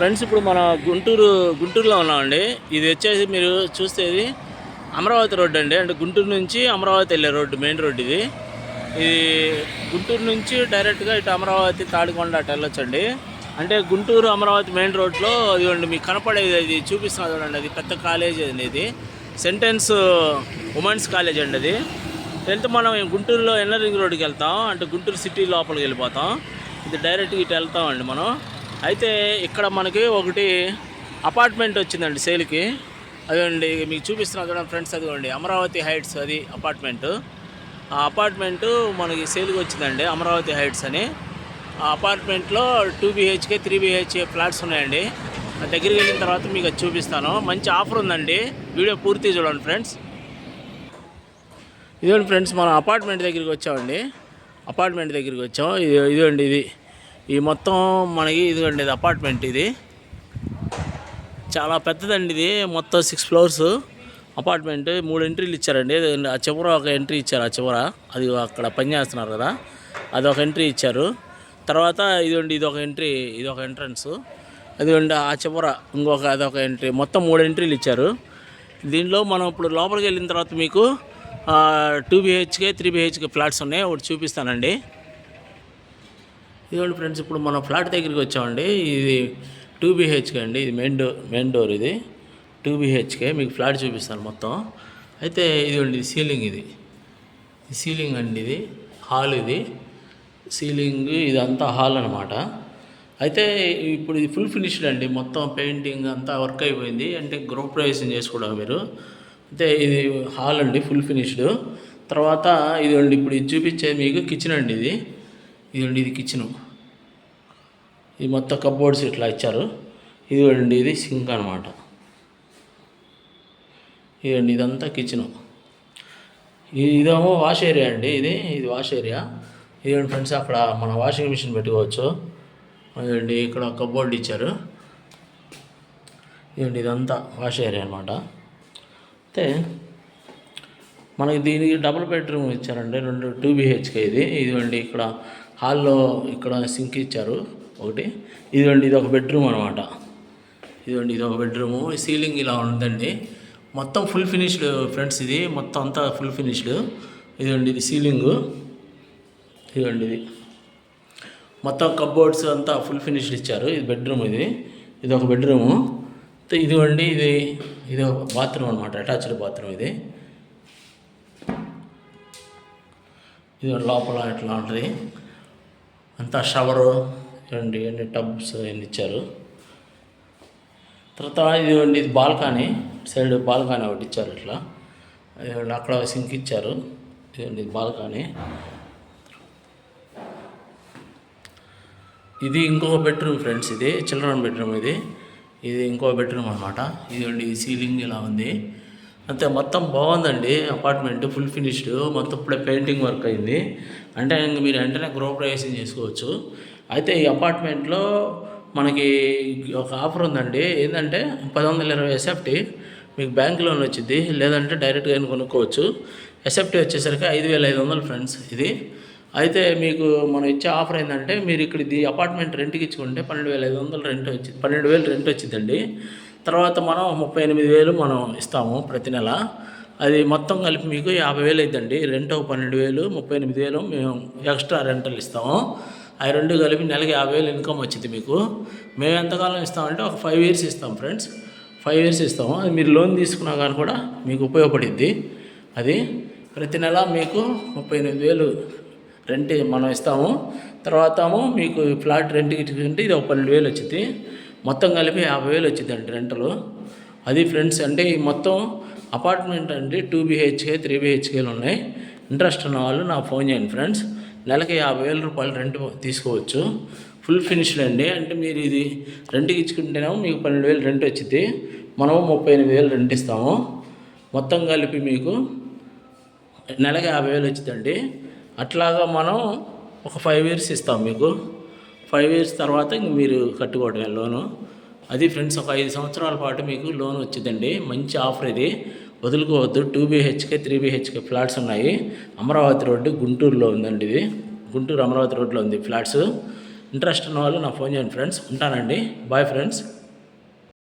Friends ఇప్పుడు మన గుంటూరులో ఉన్నామండి. ఇది వచ్చేసి మీరు చూస్తేది అమరావతి రోడ్డు అండి. అంటే గుంటూరు నుంచి అమరావతి వెళ్ళే రోడ్డు, మెయిన్ రోడ్డు ఇది. ఇది గుంటూరు నుంచి డైరెక్ట్గా ఇటు అమరావతి తాడికొండ అటు వెళ్ళొచ్చండి. అంటే గుంటూరు అమరావతి మెయిన్ రోడ్లో ఇదిగోండి మీకు కనపడేది, అది చూపిస్తున్నా చూడండి. అది పెద్ద కాలేజ్ అండి. ఇది సెంటెన్స్ ఉమెన్స్ కాలేజ్ అండి. అది వెళ్తే మనం గుంటూరులో ఎన్ఆర్ రింగ్ రోడ్డుకి వెళ్తాం, అంటే గుంటూరు సిటీ లోపలికి వెళ్ళిపోతాం. ఇది డైరెక్ట్గా ఇటు వెళ్తామండి మనం. అయితే ఇక్కడ మనకి ఒకటి అపార్ట్మెంట్ వచ్చిందండి సేల్కి. అదండి మీకు చూపిస్తున్నా చూడండి ఫ్రెండ్స్. అదిగోండి అమరావతి హైట్స్, అది అపార్ట్మెంటు. ఆ అపార్ట్మెంటు మనకి సేల్కి వచ్చిందండి, అమరావతి హైట్స్ అని. ఆ అపార్ట్మెంట్లో 2 BHK 3 BHK ఫ్లాట్స్ ఉన్నాయండి. దగ్గరికి వెళ్ళిన తర్వాత మీకు అది చూపిస్తాను. మంచి ఆఫర్ ఉందండి, వీడియో పూర్తి చూడండి ఫ్రెండ్స్. ఇదిగోండి ఫ్రెండ్స్, మనం అపార్ట్మెంట్ దగ్గరికి వచ్చామండి. అపార్ట్మెంట్ దగ్గరికి వచ్చాం. ఇదిగోండి ఈ మొత్తం మనకి ఇదిగోండి ఇది అపార్ట్మెంట్. ఇది చాలా పెద్దదండి. ఇది మొత్తం 6 ఫ్లోర్స్ అపార్ట్మెంట్. 3 ఎంట్రీలు ఇచ్చారండి. ఆ చివర ఒక ఎంట్రీ ఇచ్చారు. ఆ చివర అది అక్కడ పని చేస్తున్నారు కదా, అది ఒక ఎంట్రీ ఇచ్చారు. తర్వాత ఇదిగోండి ఇది ఒక ఎంట్రీ, ఇది ఒక ఎంట్రన్స్. అదిగోండి ఆ చివర ఇంకొక అదొక ఎంట్రీ. మొత్తం 3 ఎంట్రీలు ఇచ్చారు. దీనిలో మనం ఇప్పుడు లోపలికి వెళ్ళిన తర్వాత మీకు 2 BHK 3 BHK ఫ్లాట్స్ ఉన్నాయి. ఒకటి చూపిస్తానండి. ఇదిగోండి ఫ్రెండ్స్, ఇప్పుడు మనం ఫ్లాట్ దగ్గరికి వచ్చామండి. ఇది 2 BHK అండి. ఇది మెయిన్ డోర్. ఇది 2 BHK. మీకు ఫ్లాట్ చూపిస్తాను మొత్తం. అయితే ఇదిగోండి ఇది సీలింగ్. ఇది సీలింగ్ అండి. ఇది హాల్. ఇది సీలింగ్, ఇదంతా హాల్ అనమాట. అయితే ఇప్పుడు ఇది ఫుల్ ఫినిష్డ్ అండి. మొత్తం పెయింటింగ్ అంతా వర్క్ అయిపోయింది. అంటే గృహప్రవేశం చేసుకోవడం మీరు. అయితే ఇది హాల్ అండి, ఫుల్ ఫినిష్డ్. తర్వాత ఇదిగోండి ఇప్పుడు ఇది చూపించేది మీకు కిచెన్ అండి. ఇదిగోండి ఇది కిచెను. ఇది మొత్తం కప్బోర్డ్స్ ఇట్లా ఇచ్చారు. ఇదిగోండి ఇది సింక్ అనమాట. ఇదండి ఇదంతా కిచెను. ఇదేమో వాష్ ఏరియా అండి. ఇది వాష్ ఏరియా. ఇదిగోండి ఫ్రెండ్స్, అక్కడ మన వాషింగ్ మిషన్ పెట్టుకోవచ్చు. ఇదండి ఇక్కడ కప్బోర్డ్ ఇచ్చారు. ఇదండి ఇదంతా వాష్ ఏరియా అనమాట. అయితే మనకి దీనికి డబుల్ బెడ్రూమ్ ఇచ్చారండి. 2 BHK. ఇదిగోండి ఇక్కడ హాల్లో ఇక్కడ సింక్ ఇచ్చారు ఒకటి. ఇదిగోండి ఇది ఒక బెడ్రూమ్ అనమాట. ఇదిగోండి ఇది ఒక బెడ్రూము. సీలింగ్ ఇలా ఉందండి. మొత్తం ఫుల్ ఫినిష్డ్ ఫ్రెండ్స్. ఇది మొత్తం అంతా ఫుల్ ఫినిష్డ్. ఇదిగోండి ఇది సీలింగు. ఇదిగోండి ఇది మొత్తం కప్బోర్డ్స్ అంతా ఫుల్ ఫినిష్డ్ ఇచ్చారు. ఇది బెడ్రూమ్. ఇది ఒక బెడ్రూము. ఇదిగోండి ఇది ఒక బాత్రూమ్ అనమాట, అటాచ్డ్ బాత్రూమ్. ఇది లోపల ఇట్లా ఉంటుంది అంతా. షవరు ఇవ్వండి, అన్ని టబ్స్ అన్ని ఇచ్చారు. తర్వాత ఇదిగోండి ఇది బాల్కనీ. సైడ్ బాల్కనీ ఒకటి ఇచ్చారు ఇట్లా. అక్కడ సింక్ ఇచ్చారు. ఇదిగోండి ఇది బాల్కనీ. ఇది ఇంకొక బెడ్రూమ్ ఫ్రెండ్స్. ఇది చిల్డ్రన్ బెడ్రూమ్. ఇది ఇంకో బెడ్రూమ్ అనమాట. ఇదిగోండి ఈ సీలింగ్ ఇలా ఉంది. అంతే మొత్తం బాగుందండి అపార్ట్మెంట్, ఫుల్ ఫినిష్డ్. మొత్తం ఇప్పుడే పెయింటింగ్ వర్క్ అయింది. అంటే ఇంక మీరు వెంటనే గృహప్రవేశం చేసుకోవచ్చు. అయితే ఈ అపార్ట్మెంట్లో మనకి ఒక ఆఫర్ ఉందండి. ఏంటంటే 1120 SFT మీకు బ్యాంక్ లోన్ వచ్చింది, లేదంటే డైరెక్ట్గా కొనుక్కోవచ్చు. SFT వచ్చేసరికి 5500 ఫ్రెండ్స్. ఇది అయితే మీకు మనం ఇచ్చే ఆఫర్ ఏంటంటే, మీరు ఇక్కడ ఇది అపార్ట్మెంట్ రెంట్కి ఇచ్చుకుంటే 12,500 రెంట్ వచ్చింది, 12,000 రెంట్ వచ్చిందండి. తర్వాత మనం 38,000 మనం ఇస్తాము ప్రతి నెల. అది మొత్తం కలిపి మీకు 50,000 అవుతుందండి. రెంట్ 12,000, 38,000 మేము ఎక్స్ట్రా రెంటల్ ఇస్తాము. అవి రెండు కలిపి నెలకి 50,000 ఇన్కమ్ వచ్చింది మీకు. మేము ఎంతకాలం ఇస్తామంటే ఒక 5 years ఇస్తాం ఫ్రెండ్స్. 5 years ఇస్తాము. అది మీరు లోన్ తీసుకున్నా కానీ కూడా మీకు ఉపయోగపడుద్ది. అది ప్రతి నెల మీకు 38,000 రెంట్ మనం ఇస్తాము. తర్వాత మీకు ఫ్లాట్ రెంట్కి ఇచ్చుకుంటే ఇది ఒక 12,000 వచ్చింది. మొత్తం కలిపి 50,000 వచ్చిందండి రెంటలు. అది ఫ్రెండ్స్. అంటే ఈ మొత్తం అపార్ట్మెంట్ అండి 2 BHK 3 BHKలు ఉన్నాయి. ఇంట్రెస్ట్ ఉన్న వాళ్ళు నాకు ఫోన్ చేయండి ఫ్రెండ్స్. నెలకి 50,000 రూపాయలు రెంట్ తీసుకోవచ్చు. ఫుల్ ఫినిష్డ్ అండి. అంటే మీరు ఇది రెంట్కి ఇచ్చుకుంటేనేమో మీకు 12,000 రెంట్ వచ్చింది. మనము 38,000 రెంట్ ఇస్తాము. మొత్తం కలిపి మీకు నెలకి 50,000 వచ్చిందండి. అట్లాగా మనం ఒక 5 years ఇస్తాం మీకు. 5 years తర్వాత ఇంక మీరు కట్టుకోవడమే లోను. అది ఫ్రెండ్స్, ఒక 5 సంవత్సరాల పాటు మీకు లోన్ వచ్చిందండి. మంచి ఆఫర్ ఇది, వదులుకోవద్దు. 2 BHK 3 BHK ఫ్లాట్స్ ఉన్నాయి. అమరావతి రోడ్డు గుంటూరులో ఉందండి. ఇది గుంటూరు అమరావతి రోడ్లో ఉంది ఫ్లాట్స్. ఇంట్రెస్ట్ ఉన్న వాళ్ళు నాకు ఫోన్ చేయండి ఫ్రెండ్స్. ఉంటానండి. Bye friends.